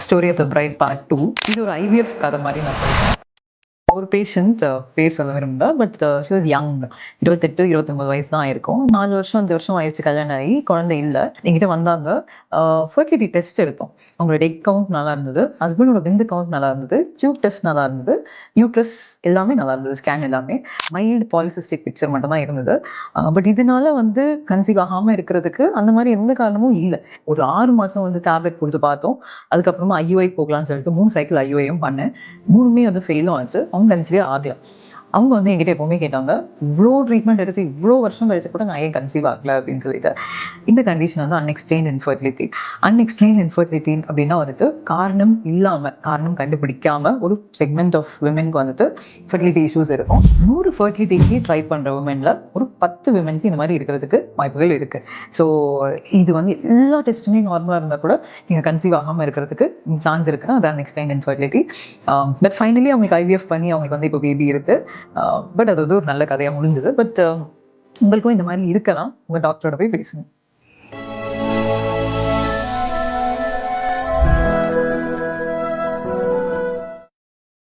Story of the bride part 2. இது ஒரு IVF கதை மாதிரி நான் சொல்றேன். ஒரு பேஷண்ட் பேர் சொல்ல விரும்பல, பட் ஷி வாஸ் யங். 28-29 வயசு தான் ஆயிருக்கும். 4 வருஷம் 5 வருஷம் ஆயிடுச்சு கல்யாணம் ஆகி, குழந்தை இல்லை. என்கிட்ட வந்தாங்க. ஃபர்டிலிட்டி டெஸ்ட் எடுத்தோம். அவங்களோட எக் கவுண்ட் நல்லா இருந்தது, ஹஸ்பண்டோட விந்து கவுண்ட் நல்லா இருந்தது, டியூப் டெஸ்ட் நல்லா இருந்தது, யூட்ரஸ் எல்லாமே நல்லா இருந்தது, ஸ்கேன் எல்லாமே. மைல்டு பாலிசிஸ்டிக் பிக்சர் மட்டும் தான் இருந்தது. பட் இதனால வந்து கன்சீவ் ஆகாமல் இருக்கிறதுக்கு அந்த மாதிரி எந்த காரணமும் இல்லை. ஒரு 6 மாதம் வந்து டேப்லெட் கொடுத்து பார்த்தோம். அதுக்கப்புறமா ஐயுஐ போகலான்னு சொல்லிட்டு 3 சைக்கிள் ஐயுஐயும் பண்ணேன். 3மே வந்து ஃபெயிலும் ஆச்சு. அவங்க கன்சீவே ஆகல. அவங்க வந்து என்கிட்ட எப்போவுமே கேட்டாங்க, இவ்வளோ ட்ரீட்மெண்ட் எடுத்து இவ்வளோ வருஷம் கழிச்சு கூட நான் ஏன் கன்சீவ் ஆகல அப்படின்னு சொல்லிட்டு. இந்த கண்டிஷன் வந்து அன்எக்ஸ்பிளைன்ட் இன்ஃபர்டிலிட்டி. அன்எக்ஸ்பிளைன்ட் இன்ஃபர்டிலிட்டி அப்படின்னா வந்துட்டு காரணம் இல்லாமல், காரணம் கண்டுபிடிக்காம ஒரு செக்மெண்ட் ஆஃப் விமென்க்கு வந்துட்டு ஃபர்டிலிட்டி இஷ்யூஸ் இருக்கும். 100 ஃபர்டிலிட்டிக்கு ட்ரை பண்ணுற விமெனில் ஒரு 10 விமென்க்கு இந்த மாதிரி இருக்கிறதுக்கு வாய்ப்புகள் இருக்குது. ஸோ இது வந்து எல்லா டெஸ்ட்டுமே நார்மலாக இருந்தால் கூட நீங்கள் கன்சீவ் ஆகாமல் இருக்கிறதுக்கு சான்ஸ் இருக்குது. அது அன்எக்ஸ்பிளைன்ட் இன்ஃபர்டிலிட்டி. பட் ஃபைனலி அவங்களுக்கு ஐவிஎஃப் பண்ணி அவங்களுக்கு வந்து இப்போ பேபி இருக்குது. பட் அது வந்து ஒரு நல்ல கதையாக முடிஞ்சுது. பட் உங்களுக்கும் இந்த மாதிரி இருக்கலாம். உங்கள் டாக்டரோட போய் பேசுங்க.